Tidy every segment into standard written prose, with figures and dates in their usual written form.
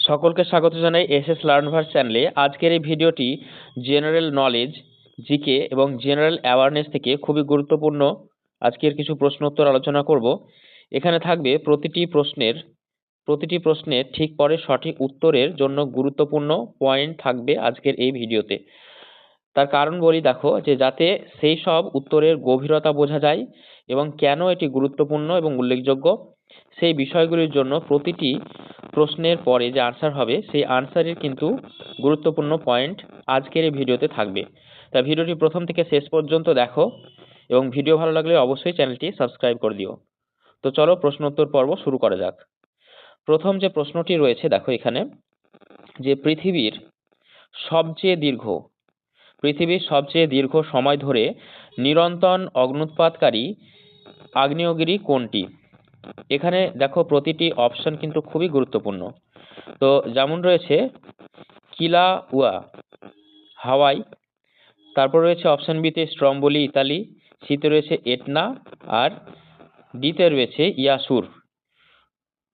সকলকে স্বাগত জানাই এসএস লার্নভার্স চ্যানেলে। আজকের এই ভিডিওটি জেনারেল নলেজ, জিকে এবং জেনারেল অ্যাওয়ারনেস থেকে খুবই গুরুত্বপূর্ণ আজকের কিছু প্রশ্ন উত্তর আলোচনা করব। এখানে থাকবে প্রতিটি প্রশ্নের ঠিক পরে সঠিক উত্তরের জন্য গুরুত্বপূর্ণ পয়েন্ট থাকবে আজকের এই ভিডিওতে। তার কারণ বলি, দেখো, যে যাতে সেই সব উত্তরের গভীরতা বোঝা যায় এবং কেন এটি গুরুত্বপূর্ণ এবং উল্লেখযোগ্য, সেই বিষয়গুলির জন্য প্রতিটি প্রশ্নের পরে যে আনসার হবে সেই আনসারের কিন্তু গুরুত্বপূর্ণ পয়েন্ট আজকের এই ভিডিওতে থাকবে। তা ভিডিওটি প্রথম থেকে শেষ পর্যন্ত দেখো এবং ভিডিও ভালো লাগলে অবশ্যই চ্যানেলটি সাবস্ক্রাইব করে দিও। তো চলো প্রশ্ন উত্তর পর্ব শুরু করা যাক। প্রথম যে প্রশ্নটি রয়েছে, দেখো এখানে, যে পৃথিবীর সবচেয়ে দীর্ঘ সময় ধরে নিরন্তর অগ্ন্যুৎপাতকারী আগ্নেয়গিরি কোনটি? এখানে দেখো প্রতিটি অপশন কিন্তু খুবই গুরুত্বপূর্ণ। তো যেমন রয়েছে কিলাউয়া, হাওয়াই, তারপর রয়েছে অপশন বিতে স্ট্রম্বোলি, ইতালি, সিতে রয়েছে এটনা, আর ডিতে রয়েছে ইয়াসুর।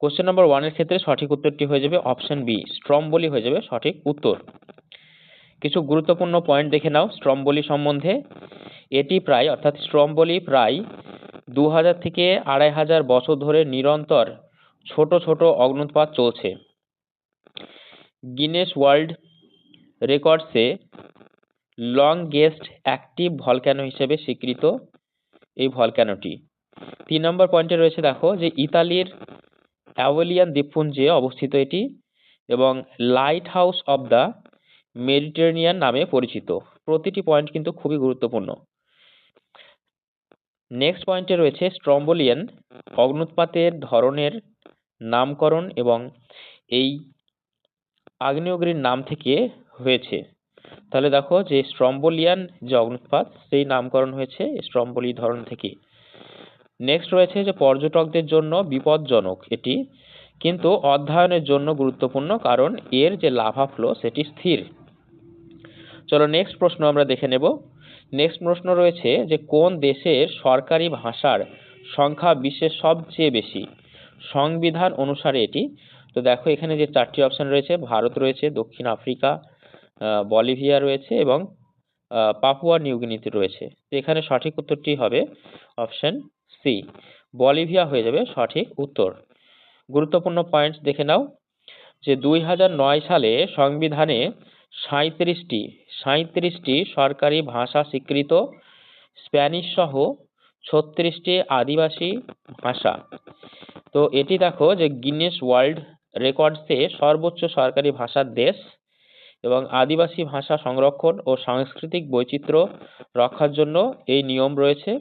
কোশ্চেন নাম্বার 1 এর ক্ষেত্রে সঠিক উত্তরটি হয়ে যাবে অপশন বি, স্ট্রম্বোলি হয়ে যাবে সঠিক উত্তর। কিছু গুরুত্বপূর্ণ পয়েন্ট দেখে নাও স্ট্রম্বোলি সম্বন্ধে। স্ট্রম্বোলি প্রায় 2000 থেকে 2500 বছর ধরে নিরন্তর ছোট ছোট অগ্ন্যুৎপাত চলছে। গিনেস ওয়ার্ল্ড রেকর্ডসে লংগেস্ট অ্যাক্টিভ ভলক্যানো হিসেবে স্বীকৃত এই ভলক্যানোটি। 3 নম্বর পয়েন্টে রয়েছে, দেখো, যে ইতালির অ্যাওলিয়ান দ্বীপপুঞ্জে অবস্থিত এটি এবং light house of the Mediterranean নামে পরিচিত। প্রতিটি পয়েন্ট কিন্তু খুবই গুরুত্বপূর্ণ। নেক্সট পয়েন্টে রয়েছে স্ট্রম্বোলিয়ান অগ্ন্যুৎপাতের ধরনের নামকরণ এবং এই আগ্নেয়গিরির নাম থেকে হয়েছে। তাহলে দেখো যে স্ট্রম্বোলিয়ান যে অগ্ন্যুৎপাত সেই নামকরণ হয়েছে স্ট্রম্বোলি ধরন থেকে। নেক্সট রয়েছে যে পর্যটকদের জন্য বিপজ্জনক এটি, কিন্তু অধ্যয়নের জন্য গুরুত্বপূর্ণ, কারণ এর যে লাভা ফ্লো সেটি স্থির। চলো নেক্সট প্রশ্ন আমরা দেখে নেব। নেক্সট প্রশ্ন রয়েছে যে কোন দেশের সরকারি ভাষার সংখ্যা বিশ্বের সবচেয়ে বেশি? সংবিধান অনুসারে এটি। তো দেখো এখানে যে 4টি অপশন রয়েছে, ভারত রয়েছে, দক্ষিণ আফ্রিকা, বলিভিয়া রয়েছে এবং পাপুয়া নিউগিনিতে রয়েছে। তো এখানে সঠিক উত্তরটি হবে অপশন সি, বলিভিয়া হয়ে যাবে সঠিক উত্তর। গুরুত্বপূর্ণ পয়েন্টস দেখে নাও, যে 2009 সালে সংবিধানে 37টি সরকারি ভাষা স্বীকৃত, স্প্যানিশ সহ 36টি আদিবাসী ভাষা। তো এটি দেখো যে গিনেস ওয়ার্ল্ড রেকর্ডসে সর্বোচ্চ সরকারি ভাষার দেশ এবং আদিবাসী ভাষা সংরক্ষণ ও সাংস্কৃতিক বৈচিত্র্য রক্ষার জন্য এই নিয়ম রয়েছে।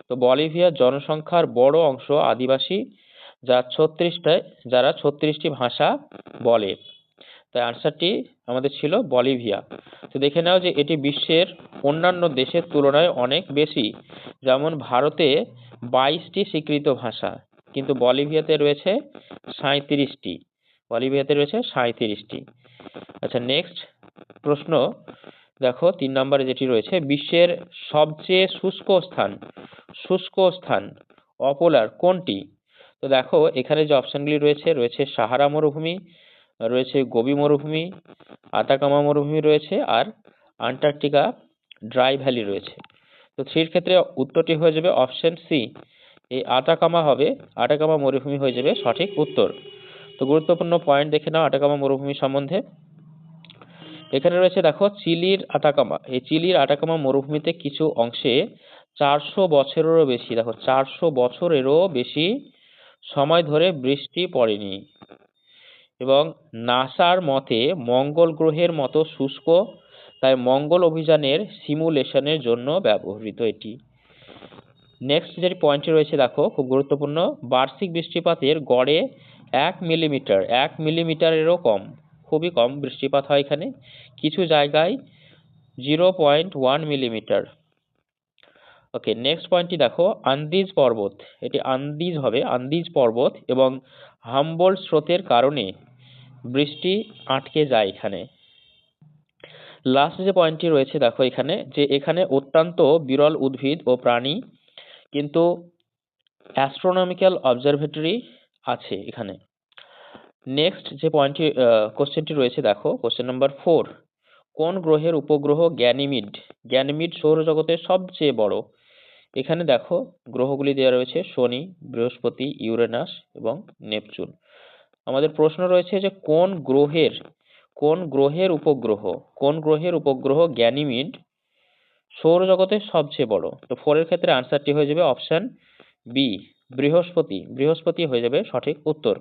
তো বলিভিয়ার জনসংখ্যার বড় অংশ আদিবাসী, যারা 36টি ভাষা বলে। তাই আনসারটি আমাদের ছিল বলিভিয়া। তো দেখে নাও যে এটি বিশ্বের অন্যান্য দেশের তুলনায় অনেক বেশি। যেমন ভারতে 22টি স্বীকৃত ভাষা, কিন্তু বলিভিয়াতে রয়েছে 37টি। আচ্ছা, নেক্সট প্রশ্ন দেখো 3 নম্বরে যেটি রয়েছে, বিশ্বের সবচেয়ে শুষ্ক স্থান অপোলার কোনটি? তো দেখো এখানে যে অপশনগুলি রয়েছে সাহারা মরুভূমি, রয়েছে গোবি মরুভূমি, আতাকামা মরুভূমি রয়েছে, আর আন্টার্কটিকা ড্রাই ভ্যালি রয়েছে। তো 3 এর ক্ষেত্রে উত্তরটি হয়ে যাবে অপশন সি, এই আটাকামা মরুভূমি হয়ে যাবে সঠিক উত্তর। তো গুরুত্বপূর্ণ পয়েন্ট দেখে নাও আটাকামা মরুভূমি সম্বন্ধে। এখানে রয়েছে, দেখো, চিলির আটাকামা মরুভূমিতে কিছু অংশে 400 বছরেরও বেশি, দেখো 400 বছরেরও বেশি সময় ধরে বৃষ্টি পড়েনি এবং নাসার মতে মঙ্গল গ্রহের মতো শুষ্ক, তাই মঙ্গল অভিযানের সিমুলেশনের জন্য ব্যবহৃত এটি। নেক্সট যে পয়েন্টটি রয়েছে, দেখো খুব গুরুত্বপূর্ণ, বার্ষিক বৃষ্টিপাতের গড়ে 1 মিলিমিটারেরও কম, খুবই কম বৃষ্টিপাত হয় এখানে, কিছু জায়গায় 0.1 মিলিমিটার। ওকে, নেক্সট পয়েন্টটি দেখো, আন্দিজ পর্বত এবং হাম্বোল্ট স্রোতের কারণে বৃষ্টি আটকে যায় এখানে। লাস্ট যে পয়েন্টটি রয়েছে, দেখো এখানে, যে এখানে অত্যন্ত বিরল উদ্ভিদ ও প্রাণী, কিন্তু অ্যাস্ট্রোনমিক্যাল অবজারভেটরি আছে এখানে। নেক্সট যে পয়েন্টটি কোশ্চেনটি রয়েছে দেখো, কোশ্চেন নাম্বার 4, কোন গ্রহের উপগ্রহ গ্যানিমিড? গ্যানিমিড সৌরজগতের সবচেয়ে বড়। এখানে দেখো গ্রহগুলি দেওয়া রয়েছে শনি, বৃহস্পতি, ইউরেনাস এবং নেপচুন। আমাদের প্রশ্ন রয়েছে যে কোন গ্রহের উপগ্রহ গ্যানিমিড সৌরজগতের সবচেয়ে বড়? তো 4 এর ক্ষেত্রে আনসারটি হয়ে যাবে অপশন বি, বৃহস্পতি হয়ে যাবে সঠিক উত্তর।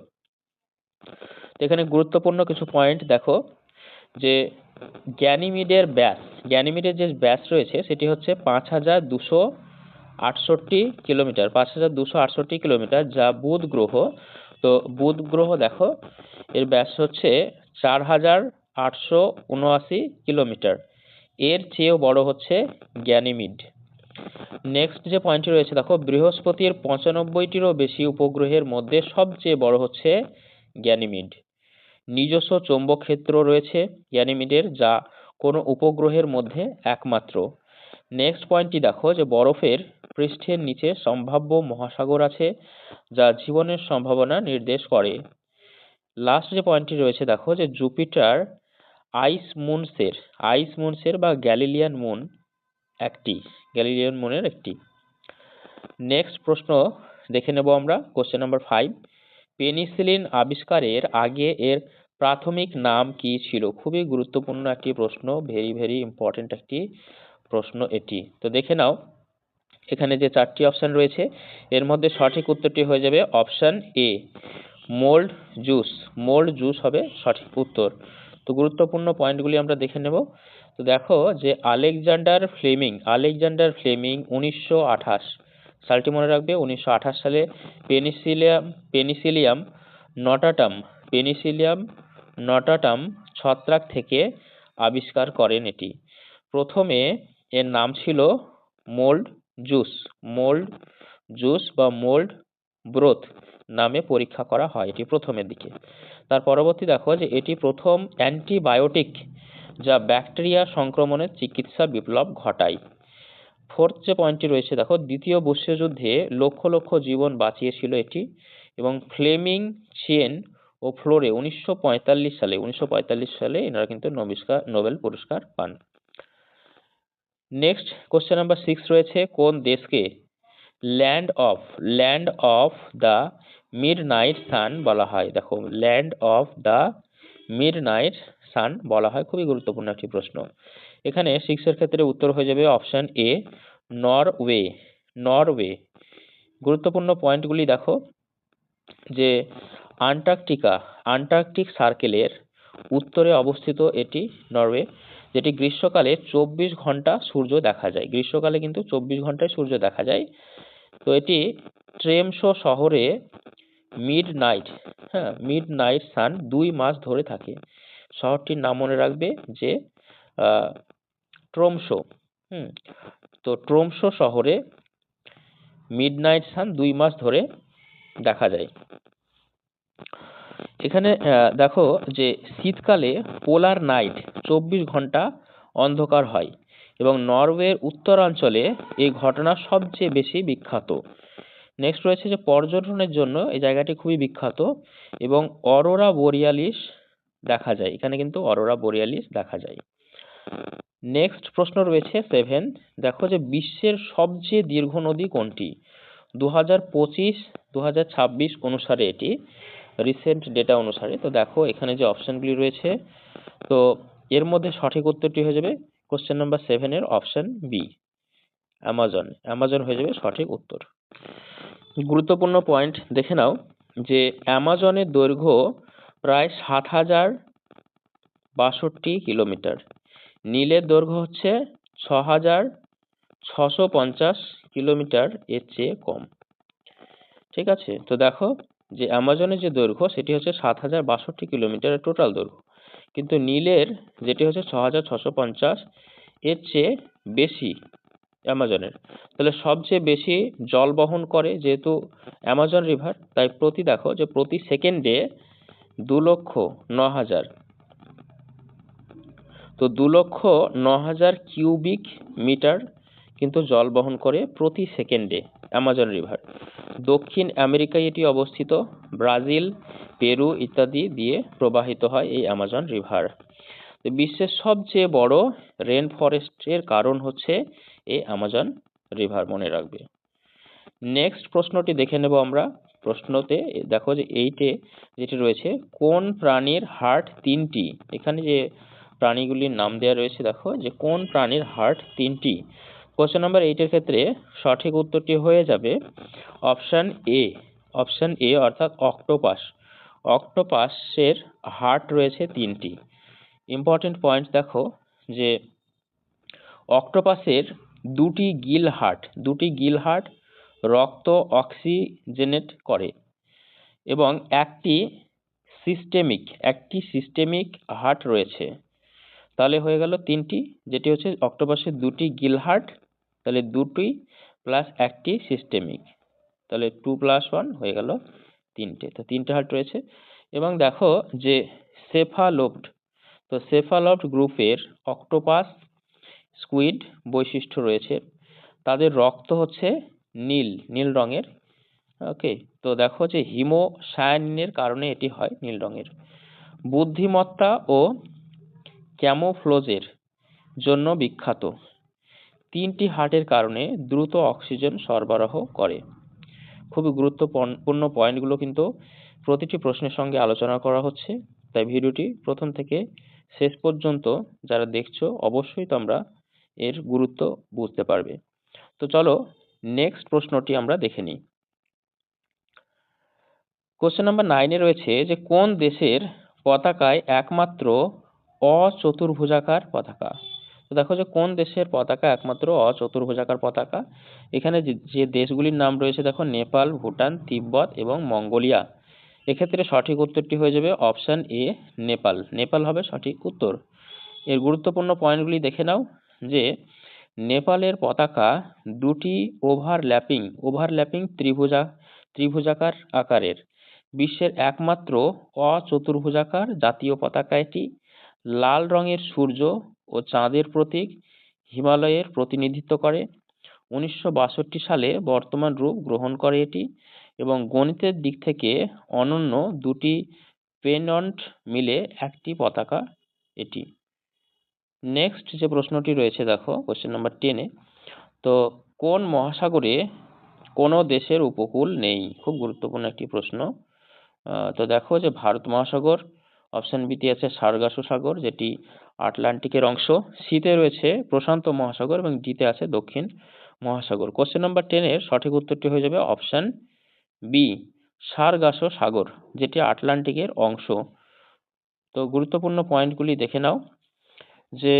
তো এখানে গুরুত্বপূর্ণ কিছু পয়েন্ট দেখো, যে গ্যানিমিডের যে ব্যাস রয়েছে সেটি হচ্ছে 5268 কিলোমিটার, যা বুধ গ্রহ। তো বুধ গ্রহ দেখো এর ব্যাস হচ্ছে 4879 কিলোমিটার, এর চেয়েও বড় হচ্ছে গ্যানিমিড। নেক্সট যে পয়েন্টটি রয়েছে দেখো, বৃহস্পতির 95টিরও বেশি উপগ্রহের মধ্যে সবচেয়ে বড় হচ্ছে গ্যানিমিড। নিজস্ব চৌম্বক ক্ষেত্র রয়েছে গ্যানিমিডের, যা কোনো উপগ্রহের মধ্যে একমাত্র। নেক্সট পয়েন্টটি দেখো, যে বরফের পৃষ্ঠের নিচে সম্ভাব্য মহাসাগর আছে, যা জীবনের সম্ভাবনা নির্দেশ করে। লাস্ট যে পয়েন্টটি রয়েছে দেখো, যে জুপিটার আইস মুনসের বা গ্যালিলিয়ান মুনের একটি। নেক্সট প্রশ্ন দেখে নেব আমরা, কোশ্চেন নাম্বার 5, পেনিসিলিন আবিষ্কারের আগে এর প্রাথমিক নাম কি ছিল? খুবই গুরুত্বপূর্ণ একটি প্রশ্ন, ভেরি ইম্পর্টেন্ট একটি প্রশ্ন এটি। তো দেখে নাও, এখানে যে 4টি অপশন রয়েছে এর মধ্যে সঠিক উত্তরটি হয়ে যাবে অপশন এ, মোল্ড জুস হবে সঠিক উত্তর। তো গুরুত্বপূর্ণ পয়েন্টগুলি আমরা দেখে নেব। তো দেখো, যে আলেকজান্ডার ফ্লেমিং 1928 সালটি মনে রাখবে, 1928 সালে পেনিসিলিয়াম নটাটাম ছত্রাক থেকে আবিষ্কার করেন এটি। প্রথমে এর নাম ছিল মোল্ড জুস বা মোল্ড ব্রোথ নামে পরীক্ষা করা হয় এটি প্রথমের দিকে। তার পরবর্তী দেখো, যে এটি প্রথম অ্যান্টিবায়োটিক যা ব্যাকটেরিয়া সংক্রমণের চিকিৎসা বিপ্লব ঘটায়। 4th যে পয়েন্টটি রয়েছে দেখো, দ্বিতীয় বিশ্বযুদ্ধে লক্ষ জীবন বাঁচিয়েছিল এটি, এবং ফ্লেমিং, চেন ও ফ্লোরে 1945 সালে এনারা কিন্তু নোবেল পুরস্কার পান। নেক্সট কোশ্চেন নাম্বার 6 রয়েছে, কোন দেশকে ল্যান্ড অফ দ্য মিডনাইট সান বলা হয়? দেখো, ল্যান্ড অফ দ্য মিডনাইট সান বলা হয়, খুবই গুরুত্বপূর্ণ একটি প্রশ্ন। এখানে 6 এর ক্ষেত্রে উত্তর হয়ে যাবে অপশন এ, নরওয়ে। গুরুত্বপূর্ণ পয়েন্টগুলি দেখো, যে আন্টার্কটিক সার্কেলের উত্তরে অবস্থিত এটি নরওয়ে, যেটি গ্রীষ্মকালে 24 ঘন্টা সূর্য দেখা যায়। গ্রীষ্মকালে কিন্তু 24 ঘন্টায় সূর্য দেখা যায়। তো এটি ট্রেমশো শহরে মিডনাইট সান 2 মাস ধরে থাকে। শহরটির নাম মনে রাখবে যে ট্রোমশো। তো ট্রোমশো শহরে মিডনাইট সান 2 মাস ধরে দেখা যায়। এখানে দেখো, যে শীতকালে পোলার নাইট 24 ঘন্টা অন্ধকার হয়, এবং নরওয়ের উত্তরাঞ্চলে এই ঘটনা সবচেয়ে বেশি বিখ্যাত। নেক্সট রয়েছে, যে পর্যটনের জন্য এই জায়গাটি খুবই বিখ্যাত, এবং অরোরা বোরিয়ালিস দেখা যায়। এখানে কিন্তু অরোরা বোরিয়ালিস দেখা যায়। নেক্সট প্রশ্ন রয়েছে 7, দেখো, যে বিশ্বের সবচেয়ে দীর্ঘ নদী কোনটি? 2025-2026 অনুসারে এটি, রিসেন্ট ডেটা অনুসারে। তো দেখো, এখানে যে অপশনগুলি রয়েছে, তো এর মধ্যে সঠিক উত্তরটি হয়ে যাবে কোশ্চেন নাম্বার 7 এর অপশন বি, অ্যামাজন হয়ে যাবে সঠিক উত্তর। গুরুত্বপূর্ণ পয়েন্ট দেখে নাও, যে অ্যামাজনের দৈর্ঘ্য প্রায় 7062 কিলোমিটার, নীলের দৈর্ঘ্য হচ্ছে 6650 কিলোমিটার, এর চেয়ে কম। ঠিক আছে, তো দেখো, যে অ্যামাজনের যে দৈর্ঘ্য সেটি হচ্ছে 7062 কিলোমিটারের টোটাল দৈর্ঘ্য, কিন্তু নীলের যেটি হচ্ছে 6650, এর চেয়ে বেশি অ্যামাজনের। তাহলে সবচেয়ে বেশি জল বহন করে যেহেতু অ্যামাজন রিভার, তাই প্রতি সেকেন্ডে 2,09,000, তো 2,09,000 কিউবিক মিটার কিন্তু জল বহন করে প্রতি সেকেন্ডে। Amazon river. দক্ষিণ আমেরিকায় এটি অবস্থিত, ব্রাজিল, পেরু ইত্যাদি দিয়ে প্রবাহিত হয় এই অ্যামাজন রিভার। তো বিশ্বের সবচেয়ে বড় রেন ফরেস্টের কারণ হচ্ছে এই অ্যামাজন রিভার, মনে রাখবে। নেক্সট প্রশ্নটি দেখে নেব আমরা। প্রশ্নতে দেখো যে 8-এ যেটি রয়েছে, কোন প্রাণীর হার্ট 3টি? এখানে যে প্রাণীগুলির নাম দেওয়া রয়েছে, দেখো যে কোন প্রাণীর হার্ট 3টি। কোশ্চেন নাম্বার 8-এর ক্ষেত্রে সঠিক উত্তরটি হয়ে যাবে অপশন এ। অপশন এ অর্থাৎ অক্টোপাস। অক্টোপাসের হার্ট রয়েছে 3টি। ইম্পর্টেন্ট পয়েন্ট দেখো যে অক্টোপাসের দুটি গিল হার্ট রক্ত অক্সিজেনেট করে এবং একটি সিস্টেমিক হার্ট রয়েছে। তাহলে হয়ে গেল 3টি, যেটি হচ্ছে অক্টোপাসের দুটি গিল হার্ট, তাহলে দুটি প্লাস একটি সিস্টেমিক, তাহলে 2 + 1 হয়ে গেল 3টে। তো 3টে হার্ট রয়েছে। এবং দেখো যে সেফালোপড, তো সেফালোপড গ্রুপের অক্টোপাস, স্কুইড বৈশিষ্ট্য রয়েছে। তাদের রক্ত হচ্ছে নীল রঙের। ওকে, তো দেখো যে হিমোসায়ানিনের কারণে এটি হয় নীল রঙের। বুদ্ধিমত্তা ও ক্যামোফ্লোজের জন্য বিখ্যাত। 3টি হার্টের কারণে দ্রুত অক্সিজেন সরবরাহ করে। খুবই গুরুত্বপূর্ণ পয়েন্টগুলো কিন্তু প্রতিটি প্রশ্নের সঙ্গে আলোচনা করা হচ্ছে, তাই ভিডিওটি প্রথম থেকে শেষ পর্যন্ত যারা দেখছো অবশ্যই তোমরা এর গুরুত্ব বুঝতে পারবে। তো চলো নেক্সট প্রশ্নটি আমরা দেখে নিই। কোশ্চেন নাম্বার 9-এ রয়েছে যে কোন দেশের পতাকায় একমাত্র অচতুর্ভুজাকার পতাকা? তো দেখো যে কোন দেশের পতাকা একমাত্র অচতুর্ভুজাকার পতাকা। এখানে যে দেশগুলির নাম রয়েছে দেখো, নেপাল, ভুটান, তিব্বত এবং মঙ্গোলিয়া। এক্ষেত্রে সঠিক উত্তরটি হয়ে যাবে অপশন এ, নেপাল হবে সঠিক উত্তর। এর গুরুত্বপূর্ণ পয়েন্টগুলি দেখে নাও যে নেপালের পতাকা দুটি ওভারল্যাপিং ত্রিভুজাকার আকারের। বিশ্বের একমাত্র অচতুর্ভুজাকার জাতীয় পতাকা এটি। লাল রঙের সূর্য ও চাঁদের প্রতীক হিমালয়ের প্রতিনিধিত্ব করে। 1962 সালে বর্তমান রূপ গ্রহণ করে এটি এবং গণিতের দিক থেকে অনন্য দুটি পেনন্ট মিলে একটি পতাকা এটি। নেক্সট যে প্রশ্নটি রয়েছে দেখো কোশ্চেন নাম্বার 10-এ, তো কোন মহাসাগরে কোনো দেশের উপকূল নেই? খুব গুরুত্বপূর্ণ একটি প্রশ্ন। তো দেখো যে ভারত মহাসাগর, অপশন বিতে আছে সার্গাসো সাগর যেটি আটলান্টিকের অংশ, সিতে রয়েছে প্রশান্ত মহাসাগর এবং ডিতে আছে দক্ষিণ মহাসাগর। কোশ্চেন নাম্বার 10-এর সঠিক উত্তরটি হয়ে যাবে অপশন বি, সার্গাসো সাগর যেটি আটলান্টিকের অংশ। তো গুরুত্বপূর্ণ পয়েন্টগুলি দেখে নাও যে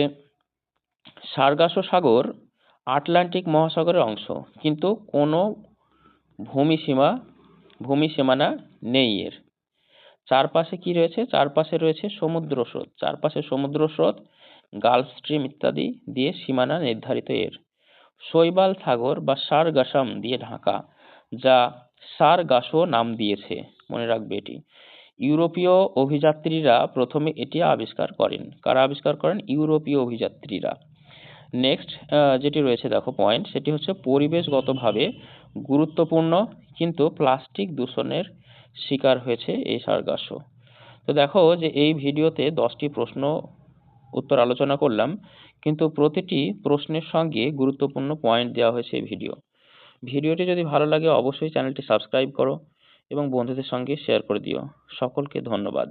সার্গাসো সাগর আটলান্টিক মহাসাগরের অংশ, কিন্তু কোনো ভূমিসীমানা নেই এর। চারপাশে কি রয়েছে? চারপাশে রয়েছে সমুদ্র স্রোত, গালফ স্ট্রিম ইত্যাদি দিয়ে সীমানা নির্ধারিত এর। শৈবাল সাগর বা সারগাসম দিয়ে ঢাকা, যা সারগাসো নাম দিয়েছে, মনে রাখবে এটি। ইউরোপীয় অভিযাত্রীরা প্রথমে এটি আবিষ্কার করেন। কারা আবিষ্কার করেন? ইউরোপীয় অভিযাত্রীরা। নেক্সট যেটি রয়েছে দেখো পয়েন্ট, সেটি হচ্ছে পরিবেশগতভাবে গুরুত্বপূর্ণ কিন্তু প্লাস্টিক দূষণের শিকার হয়েছে এই সারগাসো। তো দেখো যে এই ভিডিওতে 10টি প্রশ্ন উত্তর আলোচনা করলাম, কিন্তু প্রতিটি প্রশ্নের সঙ্গে গুরুত্বপূর্ণ পয়েন্ট দেওয়া হয়েছে এই ভিডিওটি যদি ভালো লাগে অবশ্যই চ্যানেলটি সাবস্ক্রাইব করো এবং বন্ধুদের সঙ্গে শেয়ার করে দিও। সকলকে ধন্যবাদ।